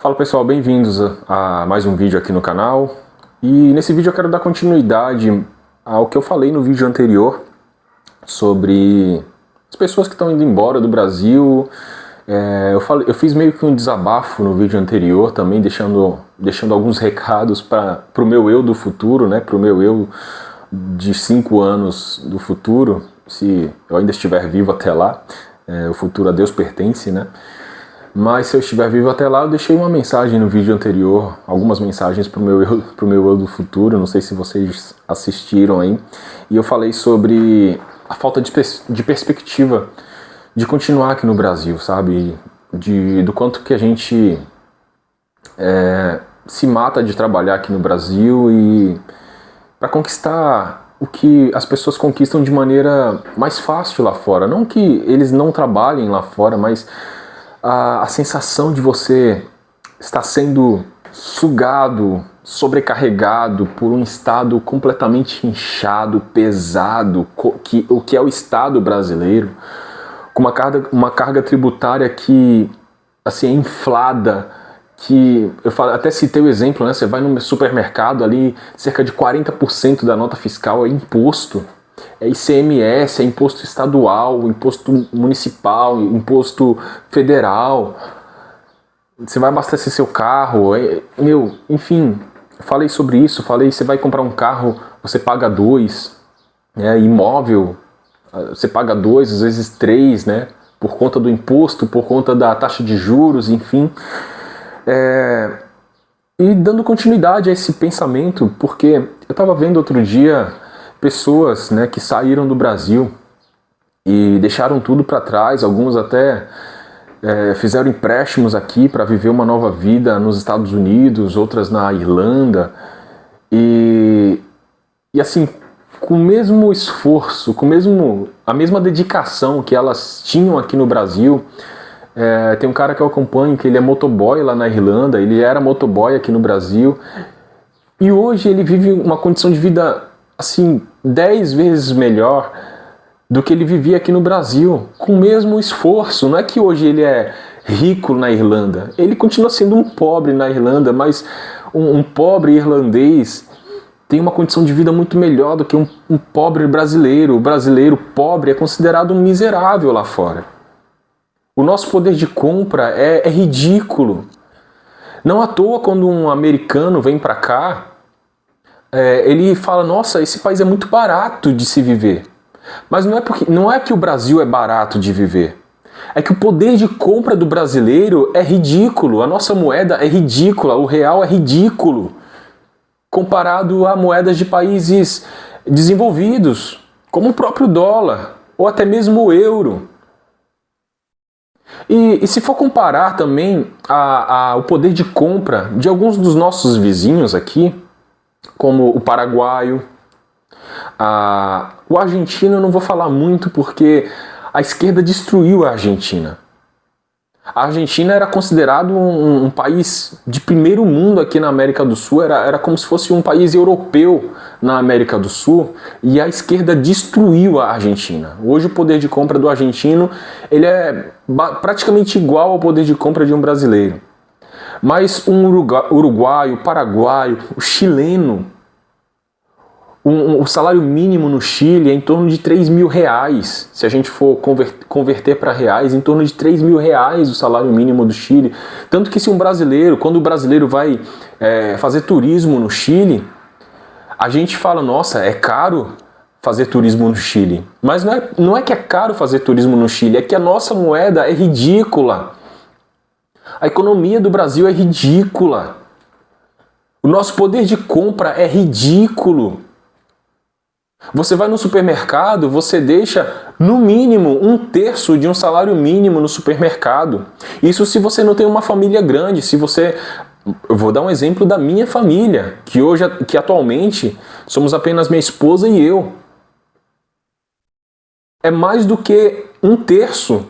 Fala pessoal, bem-vindos a mais um vídeo aqui no canal. E nesse vídeo eu quero dar continuidade ao que eu falei no vídeo anterior sobre as pessoas que estão indo embora do Brasil. Eu fiz meio que um desabafo no vídeo anterior também, deixando alguns recados para o meu eu do futuro, né? Para o meu eu de 5 anos do futuro, se eu ainda estiver vivo até lá. O futuro a Deus pertence, né? Mas se eu estiver vivo até lá, eu deixei uma mensagem no vídeo anterior, algumas mensagens para o meu eu do futuro, não sei se vocês assistiram aí, e eu falei sobre a falta de perspectiva de continuar aqui no Brasil, sabe? Do quanto que a gente se mata de trabalhar aqui no Brasil e para conquistar o que as pessoas conquistam de maneira mais fácil lá fora. Não que eles não trabalhem lá fora, mas a sensação de você estar sendo sugado, sobrecarregado por um Estado completamente inchado, pesado, o que é o Estado brasileiro, com uma carga tributária que assim, é inflada, que até citei o exemplo, né? Você vai no supermercado ali, cerca de 40% da nota fiscal é imposto. É ICMS, é imposto estadual, imposto municipal, imposto federal. Você vai abastecer seu carro, enfim, falei sobre isso, você vai comprar um carro, você paga 2, imóvel, você paga 2, às vezes 3, né, por conta do imposto, por conta da taxa de juros, enfim. E dando continuidade a esse pensamento, porque eu estava vendo outro dia pessoas, né, que saíram do Brasil e deixaram tudo para trás, alguns até fizeram empréstimos aqui para viver uma nova vida nos Estados Unidos, outras na Irlanda, e assim, com o mesmo esforço, a mesma dedicação que elas tinham aqui no Brasil. Tem um cara que eu acompanho, que ele é motoboy lá na Irlanda, ele era motoboy aqui no Brasil, e hoje ele vive uma condição de vida assim, 10 vezes melhor do que ele vivia aqui no Brasil, com o mesmo esforço. Não é que hoje ele é rico na Irlanda, ele continua sendo um pobre na Irlanda, mas um pobre irlandês tem uma condição de vida muito melhor do que um pobre brasileiro. O brasileiro pobre é considerado um miserável lá fora. O nosso poder de compra é ridículo. Não à toa, quando um americano vem para cá, ele fala, nossa, esse país é muito barato de se viver. Mas não é que o Brasil é barato de viver. É que o poder de compra do brasileiro é ridículo. A nossa moeda é ridícula, o real é ridículo, comparado a moedas de países desenvolvidos, como o próprio dólar, ou até mesmo o euro. E se for comparar também o poder de compra de alguns dos nossos vizinhos aqui, como o paraguaio, o argentino eu não vou falar muito porque a esquerda destruiu a Argentina. A Argentina era considerado um país de primeiro mundo aqui na América do Sul, era como se fosse um país europeu na América do Sul, e a esquerda destruiu a Argentina. Hoje o poder de compra do argentino ele é praticamente igual ao poder de compra de um brasileiro. Mas um uruguaio, paraguaio, o chileno, o salário mínimo no Chile é em torno de 3 mil reais. Se a gente for converter para reais, em torno de 3 mil reais o salário mínimo do Chile. Tanto que quando o brasileiro vai fazer turismo no Chile, a gente fala, nossa, é caro fazer turismo no Chile. Mas não é que é caro fazer turismo no Chile, é que a nossa moeda é ridícula. A economia do Brasil é ridícula. O nosso poder de compra é ridículo. Você vai no supermercado, você deixa no mínimo 1/3 de um salário mínimo no supermercado. Isso se você não tem uma família grande. Eu vou dar um exemplo da minha família, que atualmente somos apenas minha esposa e eu. É mais do que 1/3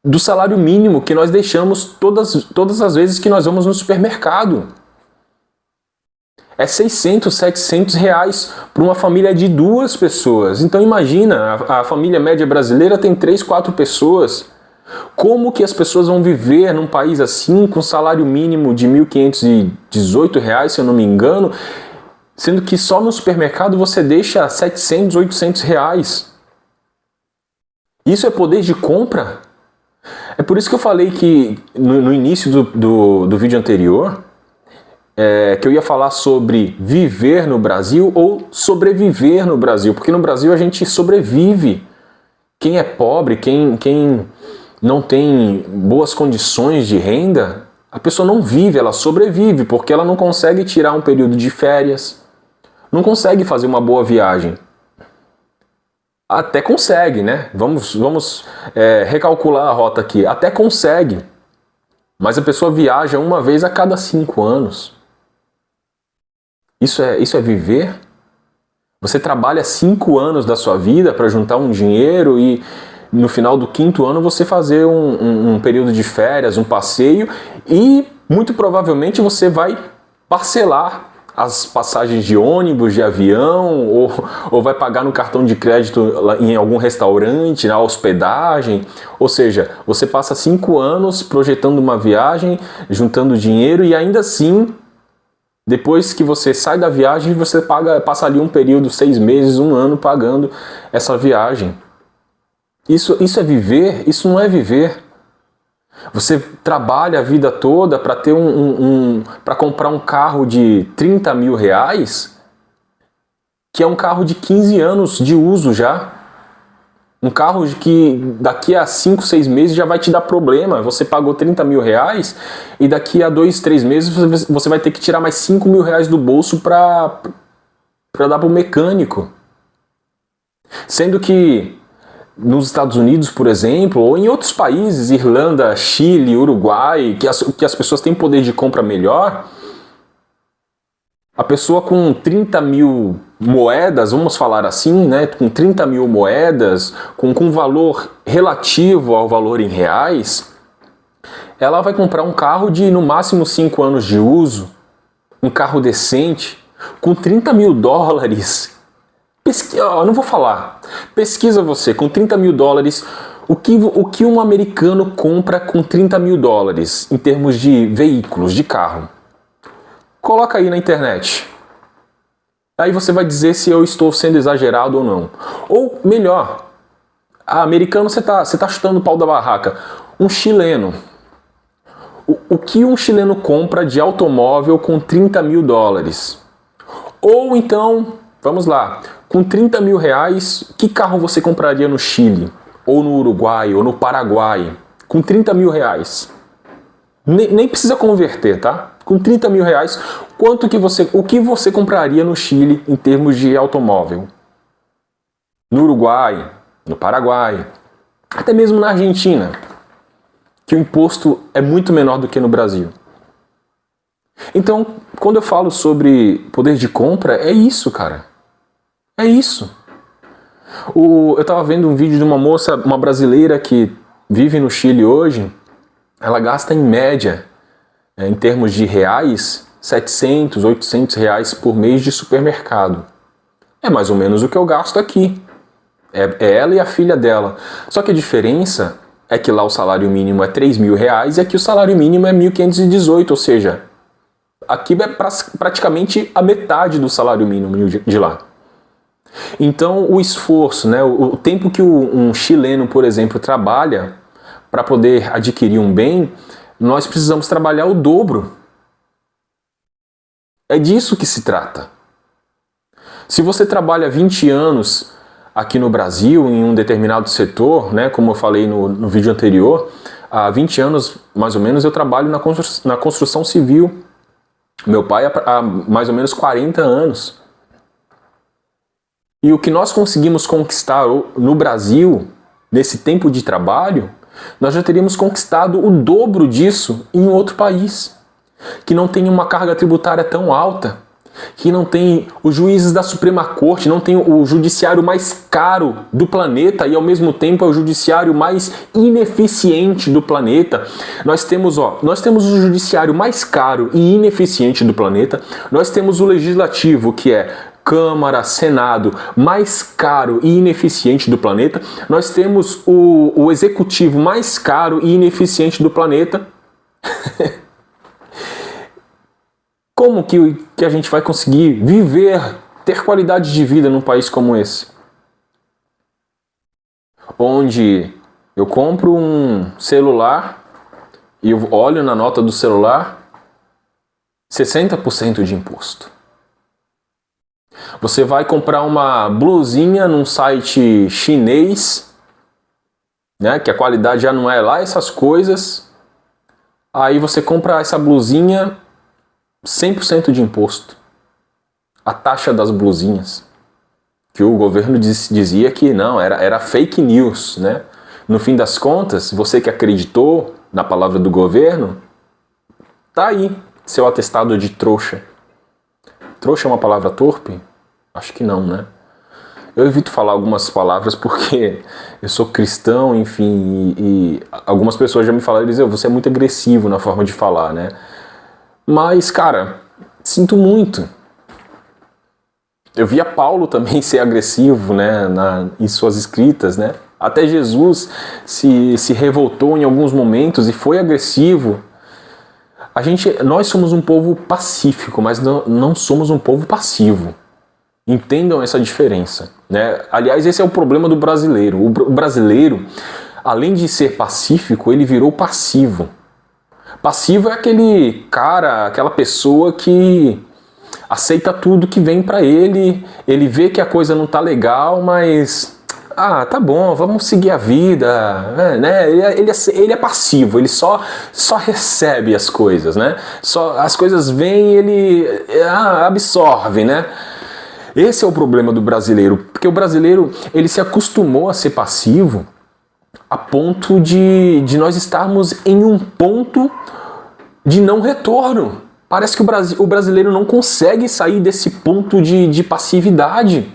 do salário mínimo que nós deixamos todas as vezes que nós vamos no supermercado. É 600, 700 reais para uma família de 2 pessoas. Então imagina, a família média brasileira tem 3, 4 pessoas. Como que as pessoas vão viver num país assim, com salário mínimo de R$ 1.518, se eu não me engano, sendo que só no supermercado você deixa R$ 700, R$ 800. Isso é poder de compra? É por isso que eu falei que no início do vídeo anterior, que eu ia falar sobre viver no Brasil ou sobreviver no Brasil, porque no Brasil a gente sobrevive. Quem é pobre, quem não tem boas condições de renda, a pessoa não vive, ela sobrevive, porque ela não consegue tirar um período de férias, não consegue fazer uma boa viagem. Até consegue, né? Vamos recalcular a rota aqui. Até consegue, mas a pessoa viaja uma vez a cada 5 anos. Isso é viver? Você trabalha 5 anos da sua vida para juntar um dinheiro e no final do 5º ano você fazer um período de férias, um passeio, e muito provavelmente você vai parcelar as passagens de ônibus, de avião, ou vai pagar no cartão de crédito em algum restaurante, na hospedagem. Ou seja, você passa 5 anos projetando uma viagem, juntando dinheiro, e ainda assim, depois que você sai da viagem, você passa ali um período, 6 meses, 1 ano pagando essa viagem. Isso é viver? Isso não é viver. Você trabalha a vida toda para ter para comprar um carro de R$30 mil, que é um carro de 15 anos de uso já. Um carro que daqui a 5, 6 meses já vai te dar problema. Você pagou R$30 mil e daqui a 2, 3 meses você vai ter que tirar mais R$5 mil do bolso para dar para o mecânico. Sendo que nos Estados Unidos, por exemplo, ou em outros países, Irlanda, Chile, Uruguai, que as pessoas têm poder de compra melhor, a pessoa com 30 mil moedas, vamos falar assim, né, com 30 mil moedas, com valor relativo ao valor em reais, ela vai comprar um carro de no máximo 5 anos de uso, um carro decente, com $30 mil. Não vou falar. Pesquisa você, com $30 mil, o que um americano compra com $30 mil em termos de veículos, de carro. Coloca aí na internet. Aí você vai dizer se eu estou sendo exagerado ou não. Ou melhor, americano você tá chutando o pau da barraca. Um chileno. O que um chileno compra de automóvel com $30 mil? Ou então, vamos lá, com R$30 mil, que carro você compraria no Chile? Ou no Uruguai, ou no Paraguai? Com R$30 mil. Nem precisa converter, tá? Com R$30 mil, o que você compraria no Chile em termos de automóvel? No Uruguai, no Paraguai, até mesmo na Argentina, que o imposto é muito menor do que no Brasil. Então, quando eu falo sobre poder de compra, é isso, cara. É isso. Eu estava vendo um vídeo de uma moça, uma brasileira que vive no Chile hoje. Ela gasta em média, em termos de reais, R$700, R$800 por mês de supermercado. É mais ou menos o que eu gasto aqui. É ela e a filha dela. Só que a diferença é que lá o salário mínimo é R$3 mil e aqui o salário mínimo é 1.518, ou seja, aqui é praticamente a metade do salário mínimo de lá. Então o esforço, né, o tempo que um chileno, por exemplo, trabalha para poder adquirir um bem, nós precisamos trabalhar o dobro. É disso que se trata. Se você trabalha 20 anos aqui no Brasil, em um determinado setor, né, como eu falei no vídeo anterior, há 20 anos, mais ou menos, eu trabalho na construção civil. Meu pai há mais ou menos 40 anos. E o que nós conseguimos conquistar no Brasil, nesse tempo de trabalho, nós já teríamos conquistado o dobro disso em outro país, que não tem uma carga tributária tão alta, que não tem os juízes da Suprema Corte, não tem o judiciário mais caro do planeta e ao mesmo tempo é o judiciário mais ineficiente do planeta. Nós temos o judiciário mais caro e ineficiente do planeta, nós temos o legislativo, que é Câmara, Senado mais caro e ineficiente do planeta, nós temos o executivo mais caro e ineficiente do planeta. Como que a gente vai conseguir viver, ter qualidade de vida num país como esse? Onde eu compro um celular e eu olho na nota do celular 60% de imposto. Você vai comprar uma blusinha num site chinês, né, que a qualidade já não é lá essas coisas. Aí você compra essa blusinha 100% de imposto. A taxa das blusinhas. Que o governo dizia que não, era fake news, né? No fim das contas, você que acreditou na palavra do governo, tá aí, seu atestado de trouxa. Trouxa é uma palavra torpe? Acho que não, né? Eu evito falar algumas palavras porque eu sou cristão, enfim, e algumas pessoas já me falaram, eles dizem, você é muito agressivo na forma de falar, né? Mas, cara, sinto muito. Eu via Paulo também ser agressivo, né, em suas escritas, né? Até Jesus se revoltou em alguns momentos e foi agressivo. Nós somos um povo pacífico, mas não somos um povo passivo. Entendam essa diferença, né? Aliás, esse é o problema do brasileiro. O brasileiro, além de ser pacífico, ele virou passivo. Passivo é aquele cara, aquela pessoa que aceita tudo que vem pra ele, ele vê que a coisa não tá legal, mas tá bom, vamos seguir a vida, né? Ele é passivo, ele só recebe as coisas, né? As coisas vêm e ele absorve, né? Esse é o problema do brasileiro, porque o brasileiro ele se acostumou a ser passivo a ponto de nós estarmos em um ponto de não retorno. Parece que o brasileiro não consegue sair desse ponto de passividade.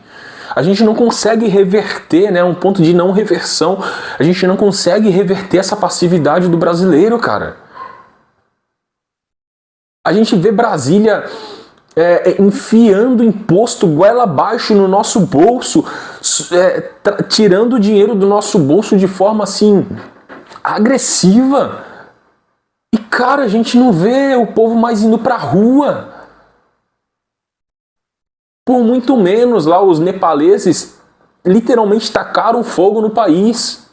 A gente não consegue reverter, né, um ponto de não reversão. A gente não consegue reverter essa passividade do brasileiro, cara. A gente vê Brasília enfiando imposto goela abaixo no nosso bolso, tirando o dinheiro do nosso bolso de forma assim agressiva. E cara, a gente não vê o povo mais indo pra rua. Por muito menos lá os nepaleses literalmente tacaram fogo no país.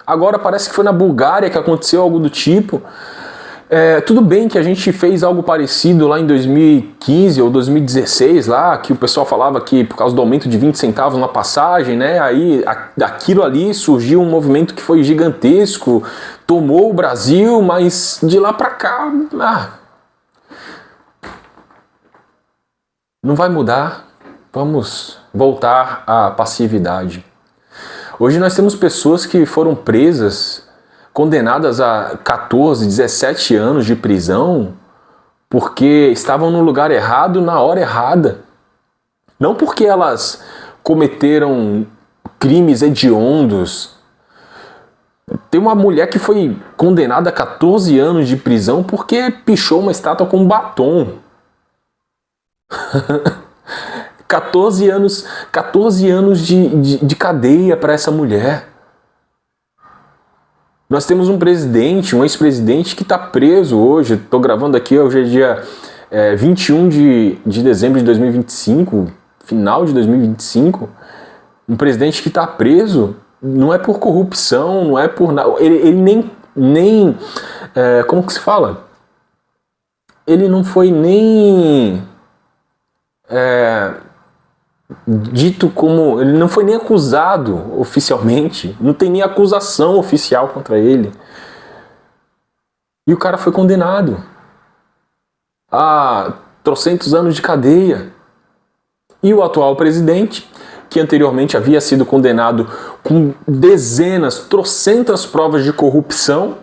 Agora parece que foi na Bulgária que aconteceu algo do tipo. Tudo bem que a gente fez algo parecido lá em 2015 ou 2016, lá, que o pessoal falava que por causa do aumento de 20 centavos na passagem, né, aí daquilo ali surgiu um movimento que foi gigantesco, tomou o Brasil, mas de lá pra cá, não vai mudar, vamos voltar à passividade. Hoje nós temos pessoas que foram presas, condenadas a 14, 17 anos de prisão porque estavam no lugar errado na hora errada. Não porque elas cometeram crimes hediondos. Tem uma mulher que foi condenada a 14 anos de prisão porque pichou uma estátua com batom. 14 anos de cadeia para essa mulher. Nós temos um presidente, um ex-presidente que está preso hoje. Estou gravando aqui, hoje é dia 21 de dezembro de 2025, final de 2025. Um presidente que está preso não é por corrupção, não é por nada. Ele nem como que se fala? Ele não foi nem dito como... Ele não foi nem acusado oficialmente, não tem nem acusação oficial contra ele. E o cara foi condenado a trocentos anos de cadeia. E o atual presidente, que anteriormente havia sido condenado com trocentas provas de corrupção,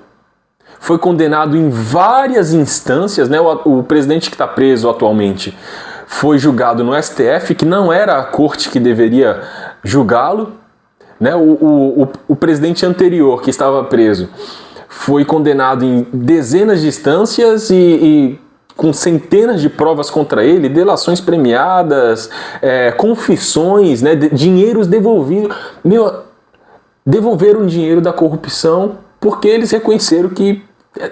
foi condenado em várias instâncias, né? O presidente que está preso atualmente foi julgado no STF, que não era a corte que deveria julgá-lo, né? O presidente anterior, que estava preso, foi condenado em dezenas de instâncias e com centenas de provas contra ele, delações premiadas, confissões, né, dinheiros devolvidos. Devolveram dinheiro da corrupção porque eles reconheceram que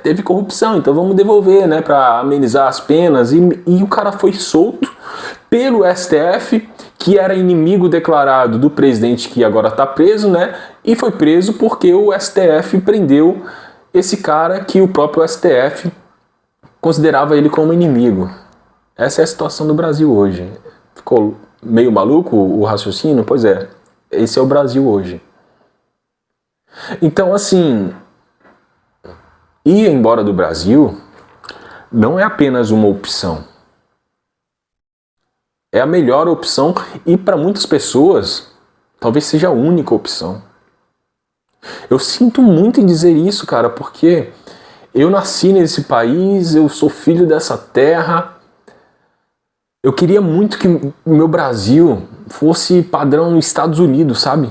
teve corrupção, então vamos devolver, né, para amenizar as penas. E o cara foi solto pelo STF, que era inimigo declarado do presidente que agora está preso, né, e foi preso porque o STF prendeu esse cara que o próprio STF considerava ele como inimigo. Essa é a situação do Brasil hoje. Ficou meio maluco o raciocínio? Pois é, esse é o Brasil hoje. Então, assim, ir embora do Brasil não é apenas uma opção. É a melhor opção e para muitas pessoas talvez seja a única opção. Eu sinto muito em dizer isso, cara, porque eu nasci nesse país, eu sou filho dessa terra. Eu queria muito que o meu Brasil fosse padrão nos Estados Unidos, sabe?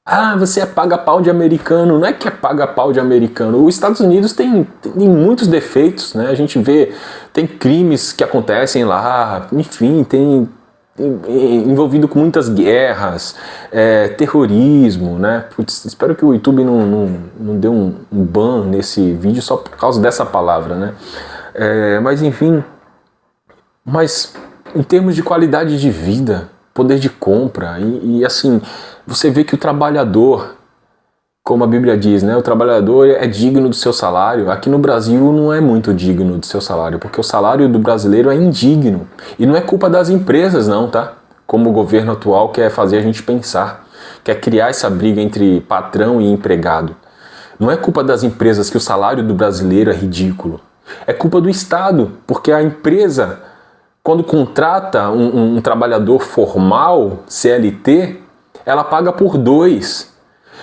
Ah, você é paga-pau de americano. Não é que é paga-pau de americano. Os Estados Unidos tem muitos defeitos, né? A gente vê, tem crimes que acontecem lá, enfim, tem envolvido com muitas guerras, terrorismo, né? Putz, espero que o YouTube não dê um ban nesse vídeo só por causa dessa palavra, né? Mas enfim, mas em termos de qualidade de vida, poder de compra e assim, você vê que o trabalhador, como a Bíblia diz, né, o trabalhador é digno do seu salário. Aqui no Brasil não é muito digno do seu salário, porque o salário do brasileiro é indigno. E não é culpa das empresas não, tá? Como o governo atual quer fazer a gente pensar, quer criar essa briga entre patrão e empregado. Não é culpa das empresas que o salário do brasileiro é ridículo. É culpa do Estado, porque a empresa, quando contrata um trabalhador formal, CLT, ela paga por 2.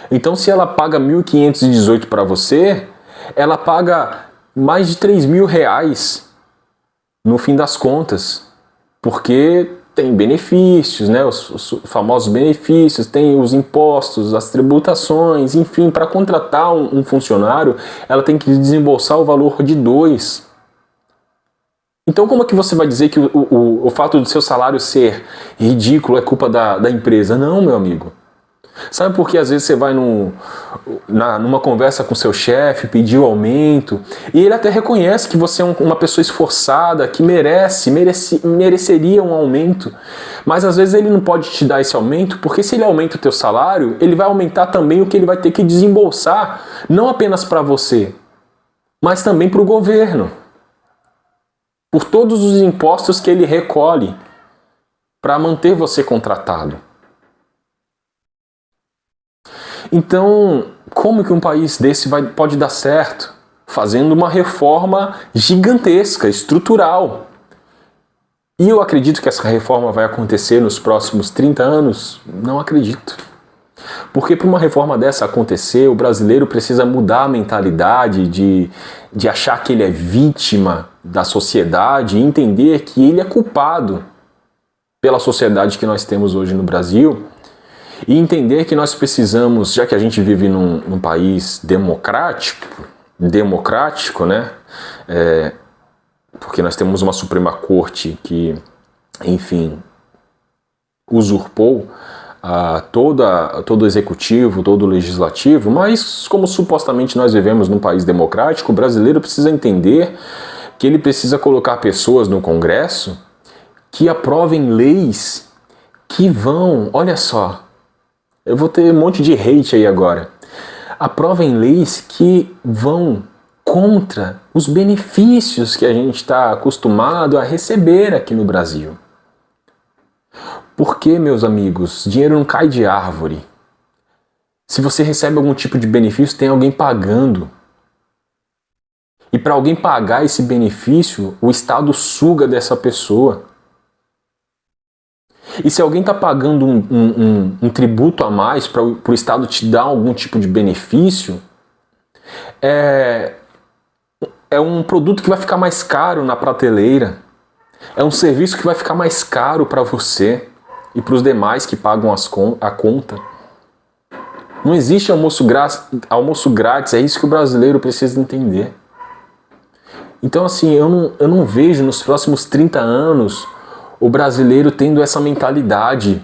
Então, se ela paga 1.518 para você, ela paga mais de 3.000 reais no fim das contas, porque tem benefícios, né? Os famosos benefícios, tem os impostos, as tributações, enfim, para contratar um funcionário, ela tem que desembolsar o valor de 2. Então como é que você vai dizer que o fato do seu salário ser ridículo é culpa da empresa? Não, meu amigo. Sabe por que às vezes você vai numa conversa com seu chefe, pedir o aumento, e ele até reconhece que você é uma pessoa esforçada, que mereceria um aumento, mas às vezes ele não pode te dar esse aumento, porque se ele aumenta o teu salário, ele vai aumentar também o que ele vai ter que desembolsar, não apenas para você, mas também para o governo. Por todos os impostos que ele recolhe para manter você contratado. Então, como que um país desse pode dar certo? Fazendo uma reforma gigantesca, estrutural. E eu acredito que essa reforma vai acontecer nos próximos 30 anos? Não acredito. Porque para uma reforma dessa acontecer, o brasileiro precisa mudar a mentalidade de achar que ele é vítima da sociedade e entender que ele é culpado pela sociedade que nós temos hoje no Brasil e entender que nós precisamos, já que a gente vive num país democrático, né? Porque nós temos uma Suprema Corte que, enfim, usurpou todo o executivo, todo o legislativo, mas como supostamente nós vivemos num país democrático, o brasileiro precisa entender que ele precisa colocar pessoas no Congresso que aprovem leis que vão, olha só, eu vou ter um monte de hate aí agora, aprovem leis que vão contra os benefícios que a gente está acostumado a receber aqui no Brasil. Porque, meus amigos, dinheiro não cai de árvore. Se você recebe algum tipo de benefício, tem alguém pagando. E para alguém pagar esse benefício, o Estado suga dessa pessoa. E se alguém está pagando um tributo a mais para o Estado te dar algum tipo de benefício, é um produto que vai ficar mais caro na prateleira. É um serviço que vai ficar mais caro para você e para os demais que pagam a conta. Não existe almoço grátis, é isso que o brasileiro precisa entender. Então, assim, eu não vejo nos próximos 30 anos o brasileiro tendo essa mentalidade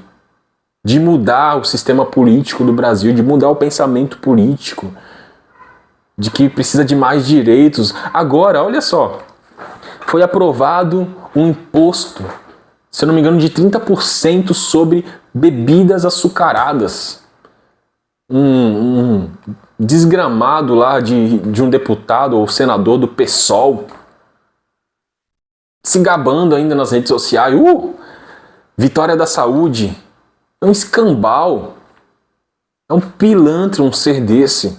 de mudar o sistema político do Brasil, de mudar o pensamento político, de que precisa de mais direitos. Agora, olha só, foi aprovado um imposto, se eu não me engano, de 30% sobre bebidas açucaradas. Um desgramado lá de um deputado ou senador do PSOL se gabando ainda nas redes sociais. Vitória da saúde. É um escambau. É um pilantra um ser desse.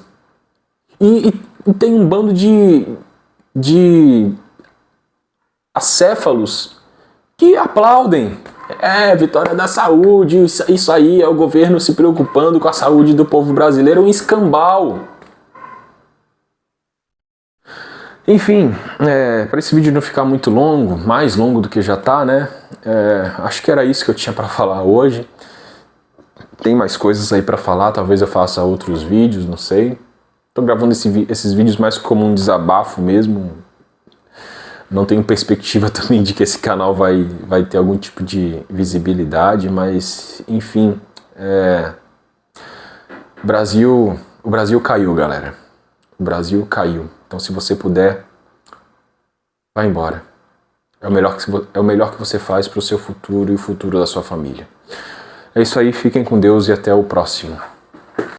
E tem um bando de acéfalos que aplaudem. Vitória da saúde, isso aí é o governo se preocupando com a saúde do povo brasileiro, um escambau. Enfim, para esse vídeo não ficar muito longo, mais longo do que já tá, né? Acho que era isso que eu tinha para falar hoje. Tem mais coisas aí para falar, talvez eu faça outros vídeos, não sei. Tô gravando esses vídeos mais como um desabafo mesmo. Não tenho perspectiva também de que esse canal vai ter algum tipo de visibilidade, mas enfim, o Brasil caiu, galera. O Brasil caiu. Então, se você puder, vá embora. É o melhor que você faz para o seu futuro e o futuro da sua família. É isso aí, fiquem com Deus e até o próximo.